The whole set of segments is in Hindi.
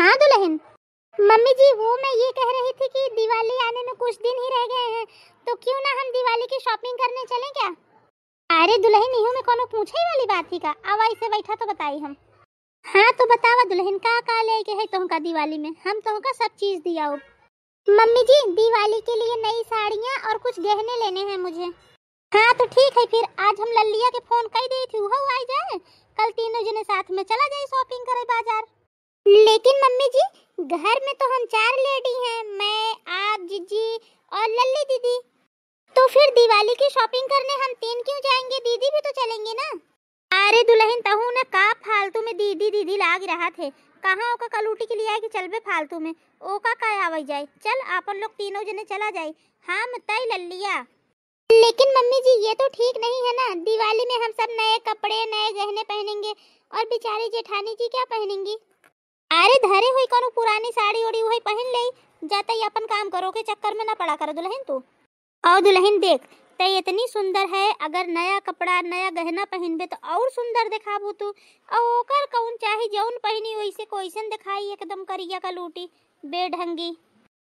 हाँ दुल्हन। मम्मी जी वो मैं ये कह रही थी कि दिवाली आने में कुछ दिन ही रह गए हैं, तो क्यों ना हम दिवाली की शॉपिंग करने चलें क्या? अरे दुल्हन इहो में कोनो पूछे वाली बात ही का, आवा इसे बैठा तो बताई हम। हाँ तो बतावा दुल्हन का ले के है तुमका दिवाली में, हम तुमका सब चीज दिया हो। मम्मी जी दिवाली के लिए नई साड़ियाँ और कुछ गहने लेने हैं मुझे। हाँ तो ठीक है, फिर आज हम लल्लिया के फोन कर दी थी, वो आ जाए, कल तीनों जने साथ में चला जाए शॉपिंग करे बाजार। लेकिन मम्मी जी घर में तो हम 4 लेडी हैं, मैं, आप, जीजी और लल्ली दीदी। तो फिर दिवाली की शॉपिंग करने हम 3 क्यों जाएंगे, दीदी भी तो चलेंगे ना। अरे दुल्हन तहू ना का फालतू में दीदी दीदी लाग रहा थे, कहाँ ओका कलूटी के लिए आए कि चलबे फालतू में, ओका का आवे जाए, चल अपन लोग तीनों जने चला जाए। हाँ मतई लल्लिया। लेकिन मम्मी जी ये तो ठीक नहीं है ना, दिवाली में हम सब नए कपड़े नए गहने पहनेंगे और बेचारी जेठानी जी क्या पहनेंगी। अरे धरे हुई कोनो पुरानी साड़ी ओड़ी वही पहन ले, जाता ही अपन काम करो के चक्कर में ना पड़ा कर दुल्हन तू। और दुल्हन देख तय इतनी सुंदर है, अगर नया कपड़ा नया गहना पहनबे तो और सुंदर दिखाबू तू। और ओकर कौन चाहे जौन पहनी वैसे कोइसन दिखाई, एकदम करिया का लूटी बेढंगी।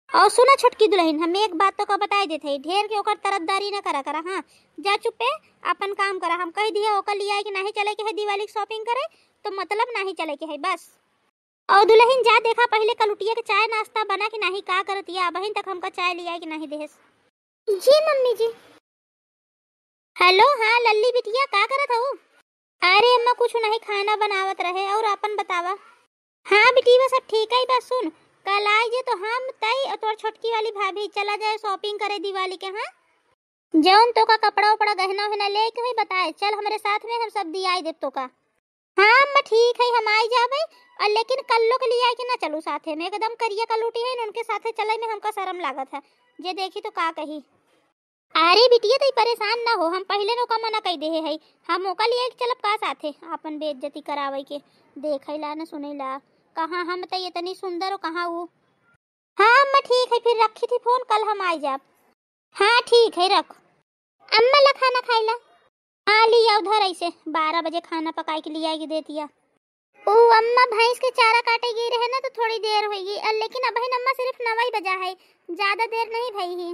और सुना छोटकी दुल्हन, हम एक बात तो का बताई देते, ढेर के ओकर तरफदारी ना करा करा। हाँ जा चुपे अपन काम करा, हम कह दिया ओकर लिया कि नहीं चले के है दिवाली की शॉपिंग करे, तो मतलब नहीं चले के है बस। और दुल्हन जा देखा पहले कलुटिया के चाय नाश्ता बना कि नहीं, का करतिया बहन तक हमका चाय लिया कि नहीं देहस। जी मम्मी जी। हेलो हाँ लल्ली बिटिया का करत हो? अरे अम्मा कुछ नहीं, खाना बनावत रहे, और अपन बतावा। हाँ बिटिया सब ठीक है, बस सुन कल आई जे तो हम तई और तोर छोटकी वाली भाभी चला जाए शॉपिंग करे दिवाली के। हाँ जौन तो का कपड़ा उपड़ा गहना वहना ले के हुई बताए, चल हमारे साथ में, हम सब दिया देव तो का। हाँ अम्मा ठीक है हम आई जाबे, और लेकिन कल्लो के लिए आई कि ना चलू साथे में, एकदम करिया कलूटी है उनके साथे चले में हमका शर्म लागत है, जे देखी तो का कही। अरे बिटिया तई परेशान ना हो, हम पहले नो का मना कह दे है, हम ओका लिए चलब का साथे, अपन बेइज्जती करावे के देखैला न सुनैला, कहाँ हम तई इतनी सुंदर हो कहाँ वो। हाँ अम्मा ठीक है, फिर रखी थी फोन, कल हम आई जाब। हाँ ठीक है रख। अम्मा ला खाना खाइला। हाँ लिया उधर ऐसे 12 बजे खाना पकाए के लिए आएगी देतिया। ओ अम्मा भैंस के चारा काटे गई रहे ना तो थोड़ी देर होगी, लेकिन अब अम्मा सिर्फ 9 ही बजा है, ज्यादा देर नहीं भई ही।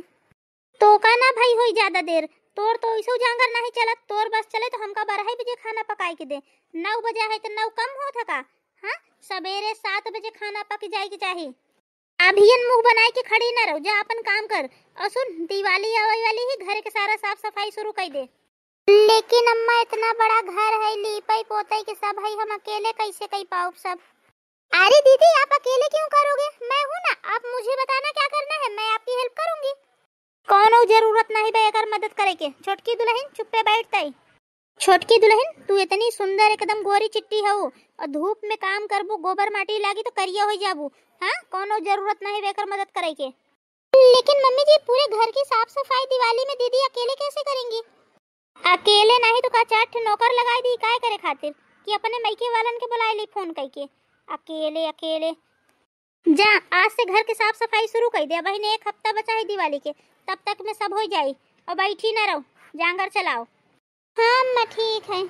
तो का ना भाई होई ज्यादा देर, तोर तो ऐसे जांगर नहीं चलत, तोर बस चले तो हमका 12 बजे खाना पकाए के दे, 9 बजा है तो 9 कम हो थका। हाँ सवेरे 7 बजे खाना पक जाए के चाहिए। अभियन मुंह बनाए के खड़ी ना रहो, जा अपन काम कर, और सुन दिवाली आवे वाली ही, घर के सारा साफ सफाई शुरू कर दे। लेकिन अम्मा इतना बड़ा घर है, लीपाई पोताई के सब है, हम अकेले कैसे कर पाऊँ सब। अरे दीदी आप अकेले क्यों करोगे, मैं हूँ ना, आप मुझे बताना क्या करना है, मैं आपकी हेल्प करूंगी। कोनो जरूरत नहीं बे अगर मदद करे के। छोटकी दुल्हन चुप्पे बैठताई। छोटकी दुल्हन तू इतनी सुंदर एकदम गोरी चिट्टी हो, और धूप में काम करबू गोबर माटी लागी तो करिया हो जाबू। हाँ कोनो जरूरत नहीं बेकर मदद करे के। लेकिन मम्मी जी पूरे घर की साफ सफाई दिवाली में दीदी अकेले कैसे करेंगी? अकेले नहीं तो का 4 नौकर लगाई दी काय करे खातिर, कि अपने मैके वालन के बुलाए ली फोन करके। अकेले अकेले जा आज से घर के साफ सफाई शुरू कर दे, बहन 1 हफ्ता बचा है दिवाली के, तब तक में सब हो जाए, और बैठी ना रहो, जांगर चलाओ। हाँ अम्मा ठीक है।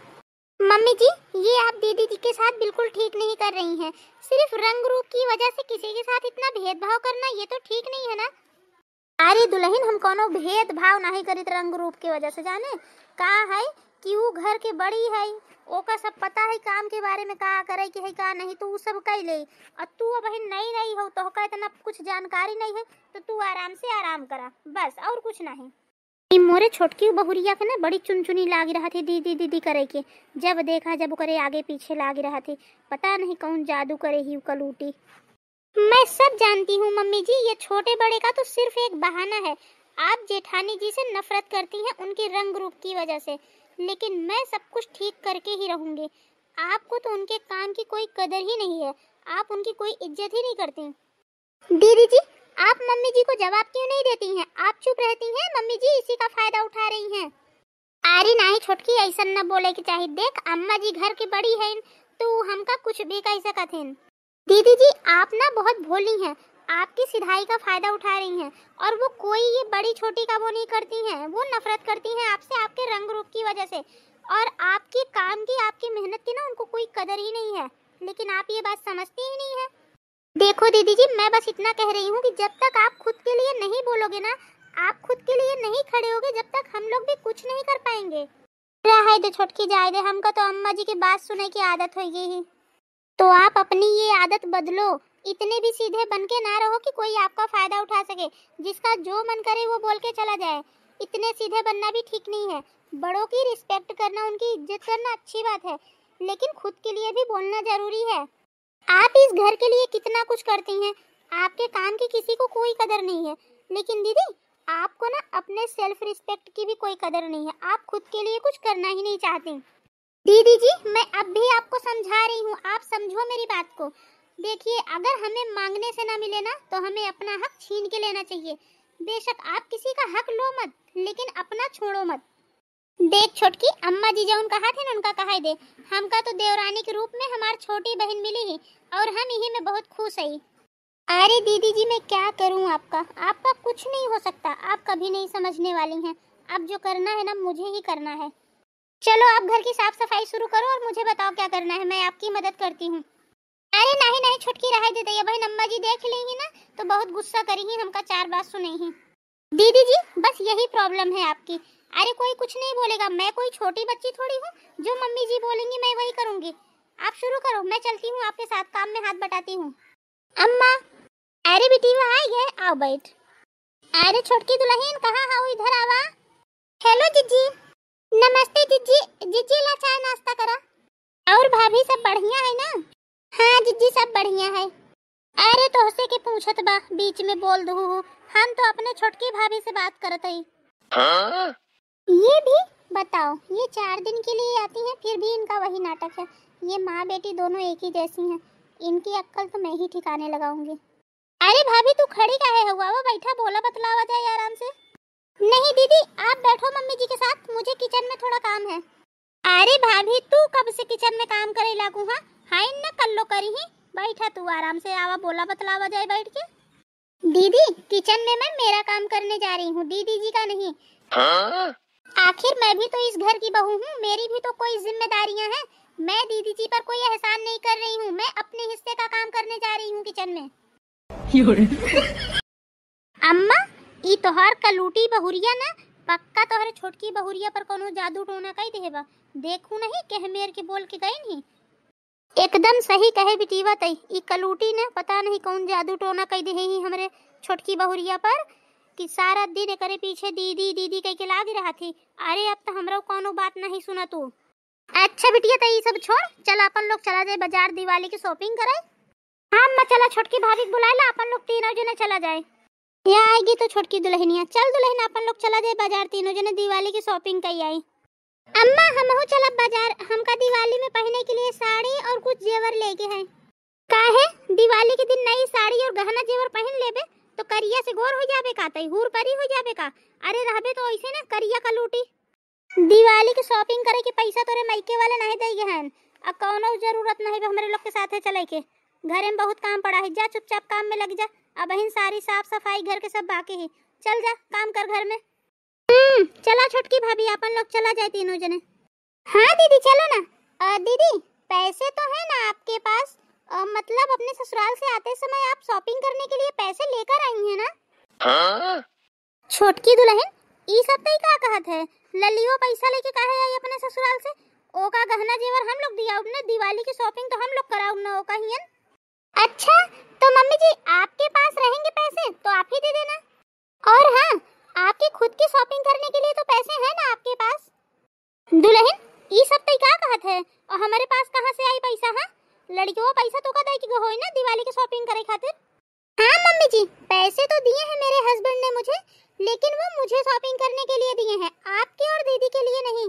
मम्मी जी ये आप दीदी जी के साथ बिल्कुल ठीक नहीं कर रही हैं, सिर्फ रंग रूप की वजह से किसी के साथ इतना भेदभाव करना ये तो ठीक नहीं है ना। अरे दुल्हन हम कोनो भेदभाव नहीं करित रंग रूप की वजह से, जाने का है कि वो घर के बड़ी है, ओका सब पता है काम के बारे में, का करे के है का नहीं, तो वो सब कह ले, और तू बहन नई नई हो तो का इतना कुछ जानकारी नहीं है, तो तू आराम से आराम करा बस, और कुछ नहीं। मोरे छोटकी बहुरिया के ना बड़ी चुनचुनी लाग रहा थी दीदी दीदी करे के, जब देखा जब करे आगे पीछे लाग रहा थी, पता नहीं कौन जादू करे ही कलूटी। मैं सब जानती हूँ मम्मी जी, ये छोटे बड़े का तो सिर्फ एक बहाना है, आप जेठानी जी से नफरत करती हैं उनके रंग रूप की वजह से, लेकिन मैं सब कुछ ठीक करके ही रहूंगी। आपको तो उनके काम की कोई कदर ही नहीं है, आप उनकी कोई इज्जत ही नहीं करती। दीदी जी आप मम्मी जी को जवाब क्यों नहीं देती हैं, आप चुप रहती हैं, मम्मी जी इसी का फायदा उठा रही हैं। अरे नहीं छोटकी ऐसा न बोले कि चाहिए, देख अम्मा जी घर की बड़ी है तो हमका कुछ भी कह सकत हैं। दीदी जी आप ना बहुत भोली हैं, आपकी सिधाई का फायदा उठा रही हैं, और वो कोई ये बड़ी छोटी का वो नहीं करती हैं, वो नफरत करती हैं आपसे आपके रंग रूप की वजह से, और आपके काम की आपकी मेहनत की ना उनको कोई कदर ही नहीं है, लेकिन आप ये बात समझती ही नहीं है। देखो दीदी जी, मैं बस इतना कह रही हूँ कि जब तक आप खुद के लिए नहीं बोलोगे ना, आप खुद के लिए नहीं खड़े होगे, जब तक हम लोग भी कुछ नहीं कर पाएंगे। रहा है तो छोटकी जाए दे, हमका तो अम्मा जी की बात सुनने की आदत हो गई है। तो आप अपनी ये आदत बदलो, इतने भी सीधे बन के ना रहो कि कोई आपका फायदा उठा सके, जिसका जो मन करे वो बोल के चला जाए। इतने सीधे बनना भी ठीक नहीं है। बड़ों की रिस्पेक्ट करना, उनकी इज्जत करना अच्छी बात है, लेकिन खुद के लिए भी बोलना जरूरी है। आप इस घर के लिए कितना कुछ करती हैं, आपके काम की किसी को कोई कदर नहीं है, लेकिन दीदी आपको ना अपने सेल्फ रिस्पेक्ट की भी कोई कदर नहीं है। आप खुद के लिए कुछ करना ही नहीं चाहती। दीदी जी, मैं अब भी आपको समझा रही हूँ, आप समझो मेरी बात को। देखिए, अगर हमें मांगने से ना मिले ना, तो हमें अपना हक छीन के लेना चाहिए। बेशक आप किसी का हक लो मत, लेकिन अपना छोड़ो मत। देख छोटकी, अम्मा जी जो कहा थे ना, उनका कहा दे, हमका तो देवरानी के रूप में हमारी छोटी बहन मिली है और हम यही में बहुत खुश है। अरे दीदी जी, मैं क्या करूं, आपका कुछ नहीं हो सकता, आप कभी नहीं समझने वाली हैं। अब जो करना है ना, मुझे ही करना है। चलो आप घर की साफ सफाई शुरू करो और मुझे बताओ क्या करना है, मैं आपकी मदद करती हूँ। अरे नहीं नहीं छोटकी, रह देते, ये बहन अम्मा जी देख लेंगी ना तो बहुत गुस्सा करेंगी, हमका 4 बात सुनेगी। दीदी जी, बस यही प्रॉब्लम है आपकी। अरे कोई कुछ नहीं बोलेगा, मैं कोई छोटी बच्ची थोड़ी हूँ, जो मम्मी जी बोलेंगी मैं वही करूँगी। आप शुरू करो, मैं चलती हूँ आपके साथ, काम में हाथ बटाती हूँ। अम्मा, अरे बेटी वो आ गए, आओ बैठ। अरे छोटकी दुल्हन कहाँ हो, इधर आवा। हेलो जीजी। नमस्ते जीजी। जीजी ला चाय नाश्ता करा। और भाभी सब बढ़िया है ना? हाँ जीजी सब बढ़िया है। अरे तोहसे के पूछत बा, बीच में बोल दू, हम तो अपने छोटकी भाभी से बात करत हई। हाँ? ये भी बताओ, ये 4 दिन के लिए आती हैं, फिर भी इनका वही नाटक है। ये माँ बेटी दोनों एक ही जैसी हैं, इनकी अक्ल तो मैं ही ठिकाने लगाऊंगी। अरे भाभी तू खड़ी काहे हुआ, वो बैठा बोला बतलावा जाए आराम से। नहीं दीदी आप बैठो मम्मी जी के साथ, मुझे किचन में थोड़ा काम है। अरे भाभी तू कब से किचन में काम करे लागू? हाँ न कल्लो करी ही, बैठा तू आराम से, आवा बोला बतलावा जाए बैठ के। दीदी किचन में मैं मेरा काम करने जा रही हूँ, दीदी जी का नहीं। हाँ? आखिर मैं भी तो इस घर की बहू हूँ, मेरी भी तो कोई जिम्मेदारियाँ हैं। मैं दीदी जी पर कोई एहसान नहीं कर रही हूँ, मैं अपने हिस्से का काम करने जा रही हूँ किचन में। अम्मा ई तोहर कलूटी बहुरिया ना, पक्का तोहर छोटकी बहुरिया पर कोनो जादू टोना कई देबा। देखू नहीं कह मेर के बोल के गई नहीं। एकदम सही कहे बिटीवा तई, ई कलूटी ने पता नहीं कौन जादू टोना कई दे ही हमरे छोटकी बहुरिया पर, कि सारा दिन करे पीछे दीदी दीदी कह के लाग रहा थी। अरे अब तो हमरो कोनो बात नहीं सुना तू। अच्छा बिटिया तई सब छोड़, चल अपन लोग चला जाए बाजार, दिवाली की शॉपिंग कराए। हाँ अम्मा चला, छोटकी भाभी बुला ला, अपन लोग तीनों जने चला जाए। यहाँ आएगी तो छोटकी दुल्हनिया, चल दुल्हन अपन लोग चला जाए बाजार, तीनों जने दिवाली की शॉपिंग कई आई। अम्मा हम हो चला बाजार, हमका दिवाली में पहनने के लिए साड़ी और कुछ जेवर लेके हैं। काहे दिवाली के दिन नई साड़ी और गहना जेवर पहन लेबे तो करिया से गोर हो जाबे का, तई हूर परी हो जाबे का। अरे रहबे तो ऐसे ना करिया का लूटी। दिवाली की शॉपिंग करे के पैसा तोरे मायके वाले नहीं देगे हैं, अब कोनो जरूरत नहीं हमरे लोग के साथ चले के। घर में बहुत काम पड़ा है, जा चुपचाप काम में लग जा। अब बहन सारी साफ सफाई घर के सब बाकी है, चल जा काम कर घर में। चला छोटकी भाभी अपन लोग चला जाए तीनों जने। हाँ दीदी चलो ना। दीदी पैसे तो है ना आपके पास? मतलब अपने ससुराल से आते समय आप शॉपिंग करने के लिए पैसे लेकर आई हैं ना? हाँ? छोटकी दुल्हन ई सब तई का कहत है, ललियो पैसा लेके काहे आई अपने ससुराल से? ओ का गहना जेवर हम लोग दिया उन्हें, दिवाली की शॉपिंग तो हम लोग कराऊ ना, ओ का हियन। अच्छा तो मम्मी जी आपके पास रहेंगे पैसे तो आप ही दे देना। और हाँ, आपकी खुद की शॉपिंग करने के लिए तो पैसे हैं ना आपके पास? दुल्हन ये सब तो क्या कहत है, और हमारे पास कहाँ से आई पैसा? हाँ लड़कियों पैसा तो का दे के होई ना दिवाली की शॉपिंग करे खातिर। हाँ मम्मी जी पैसे तो दिए हैं मेरे हस्बैंड ने मुझे, लेकिन वो मुझे शॉपिंग करने के लिए दिए हैं, आपके और दीदी के लिए नहीं।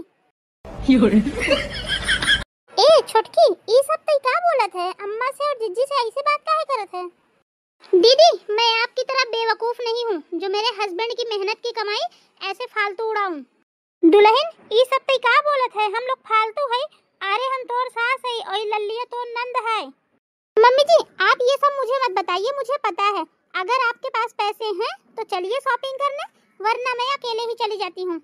ए छोटकी ये सब तो क्या बोलत है, अम्मा से और जीजी से ऐसे बात काहे करत है? दीदी मैं आपकी तरह बेवकूफ नहीं हूँ जो मेरे हस्बैंड की मेहनत की कमाई ऐसे फालतू उड़ाऊं। दुल्हन ये सब तो क्या बोलत है, हम लोग फालतू है? अरे हम तोर सास है और लल्लिया तो नंद है। मम्मी जी आप ये सब मुझे मत बताइए, मुझे पता है अगर आपके पास पैसे हैं तो चलिए शॉपिंग करने, वरना मैं अकेले ही चली जाती हूँ।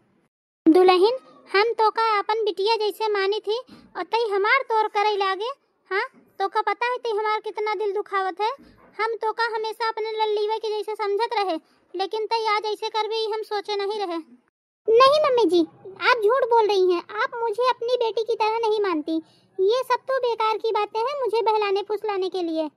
दुल्हन हम तो का अपन बिटिया जैसे मानी थी और तई हमार तोर करे लागे। हाँ तो का पता है ते हमार कितना दिल दुखावत है। हम तो का हमेशा अपने लल्लीवा के जैसे समझत रहे, लेकिन तई आज ऐसे कर भी हम सोचे नहीं रहे। नहीं मम्मी जी, आप झूठ बोल रही हैं। आप मुझे अपनी बेटी की तरह नहीं मानती। ये सब तो बेकार की बातें हैं मुझे बहलाने फुसलाने के लिए।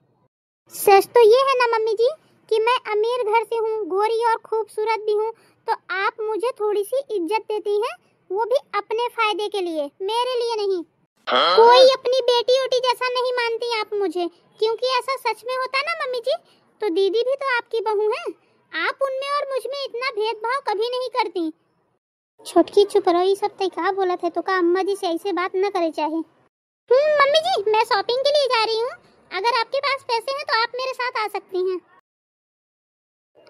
सच तो ये है ना मम्मी जी कि मैं अमीर घर से हूँ, गोरी और खूबसूरत भी हूँ, तो आप मुझे थोड़ी सी इज्जत देती हैं, वो भी अपने फायदे के लिए, मेरे लिए नहीं। कोई अपनी बेटी उटी जैसा नहीं मानती आप मुझे, क्योंकि ऐसा सच में होता ना मम्मी जी, तो दीदी भी तो आपकी बहू है। आप उनमें और मुझ में इतना भेदभाव कभी नहीं करती। छोटकी चुप रहो, ये सब तय का बोला थे तो का अम्मा जी से ऐसे बात न करे चाहे। मम्मी जी, मैं शॉपिंग के लिए जा रही हूँ, अगर आपके पास पैसे हैं तो आप मेरे साथ आ सकती हैं।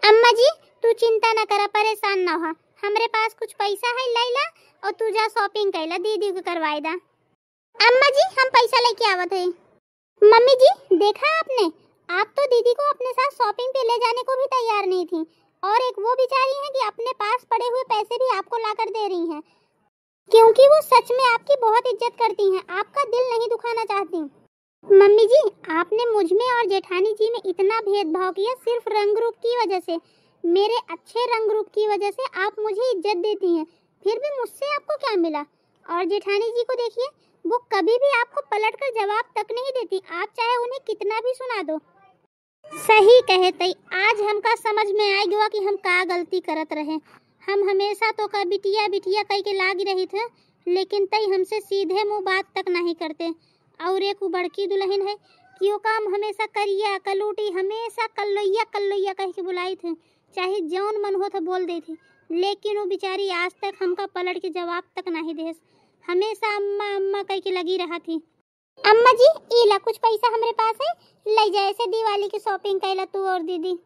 अम्मा जी तू चिंता न करा, परेशान न हो, हमरे पास कुछ पैसा है, लैला और तू जा शॉपिंग कैला, दीदी को करवाई दा। अम्मा जी हम पैसा लेके आवत है। मम्मी जी देखा आपने, आप तो दीदी को अपने साथ शॉपिंग पे ले जाने को भी तैयार नहीं थी, और एक वो बेचारी हैं कि अपने पास पड़े हुए पैसे भी आपको लाकर दे रही हैं, क्योंकि वो सच में आपकी बहुत इज्जत करती हैं, आपका दिल नहीं दुखाना चाहती। मम्मी जी आपने मुझ में और जेठानी जी में इतना भेदभाव किया सिर्फ रंग रूप की वजह से, मेरे अच्छे रंग रूप की वजह से आप मुझे इज्जत देती हैं, फिर भी मुझसे आपको क्या मिला। और जेठानी जी को देखिए, वो कभी भी आपको पलटकर जवाब तक नहीं देती, आप चाहे उन्हें कितना भी सुना दो। सही कहे तई, आज हमका समझ में आ गया कि हम का गलती करत रहे। हम हमेशा तो का बिटिया बिटिया कह के लाग रही थे, लेकिन तई हमसे सीधे मुंह बात तक नहीं करते। और एक बड़की दुल्हन है कि वो काम हमेशा करिया कलूटी, हमेशा कल्लोइया कल्लोइया कह के बुलाई थे, चाहे जौन मन हो तो बोल दी थी, लेकिन वो बेचारी आज तक हमका पलट के जवाब तक नहीं दे, हमेशा अम्मा अम्मा कह के लगी रहा थी। अम्मा जी इला कुछ पैसा हमारे पास है, ले जाए से दिवाली की शॉपिंग कैला तू और दीदी।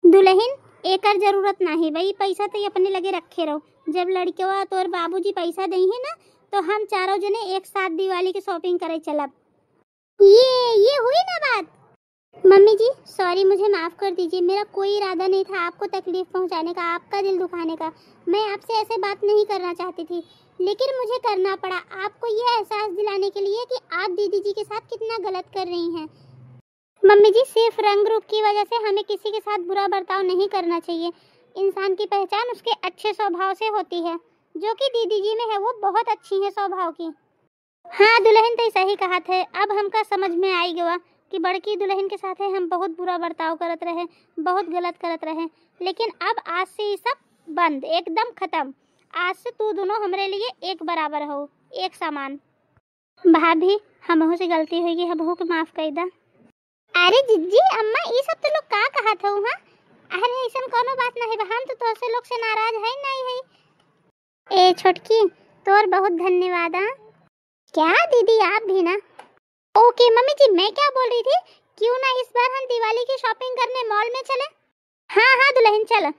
दुल्हन एकर जरूरत नहीं भाई, पैसा तो अपने लगे रखे रहो, जब लड़कियों तो और बाबूजी पैसा देंगे ना तो हम चारों जने एक साथ दिवाली की शॉपिंग करे चलब। ये हुई ना बात। मम्मी जी सॉरी, मुझे माफ कर दीजिए, मेरा कोई इरादा नहीं था आपको तकलीफ पहुंचाने का, आपका दिल दुखाने का। मैं आपसे ऐसे बात नहीं करना चाहती थी, लेकिन मुझे करना पड़ा आपको यह एहसास दिलाने के लिए कि आप दीदी जी के साथ कितना गलत कर रही हैं। मम्मी जी सिर्फ रंग रूप की वजह से हमें किसी के साथ बुरा बर्ताव नहीं करना चाहिए। इंसान की पहचान उसके अच्छे स्वभाव से होती है, जो कि दीदी जी में है, वो बहुत अच्छी है स्वभाव की। हाँ दुल्हन तो सही कहा थे, अब हमका समझ में आई गया कि बड़की दुल्हन के साथ हम बहुत बुरा बर्ताव करत रहे, बहुत गलत करत रहे, लेकिन अब आज से ये सब बंद, एकदम खत्म। आज से तू दोनों हमारे लिए एक बराबर हो, एक समान। भाभी हमहू से गलती हुई, हमहू को माफ कर दा। अरे जिज्जी अम्मा ये सब तो लोग का कहा था वहाँ, अरे ऐसा कोनो बात नहीं, हम तो तोसे लोग से नाराज है नहीं है। ए छोटकी तोर बहुत धन्यवाद। क्या दीदी आप भी ना। ओके मम्मी जी मैं क्या बोल रही थी, क्यों ना इस बार हम दिवाली की शॉपिंग करने मॉल में चले। हाँ हाँ दुल्हन चल।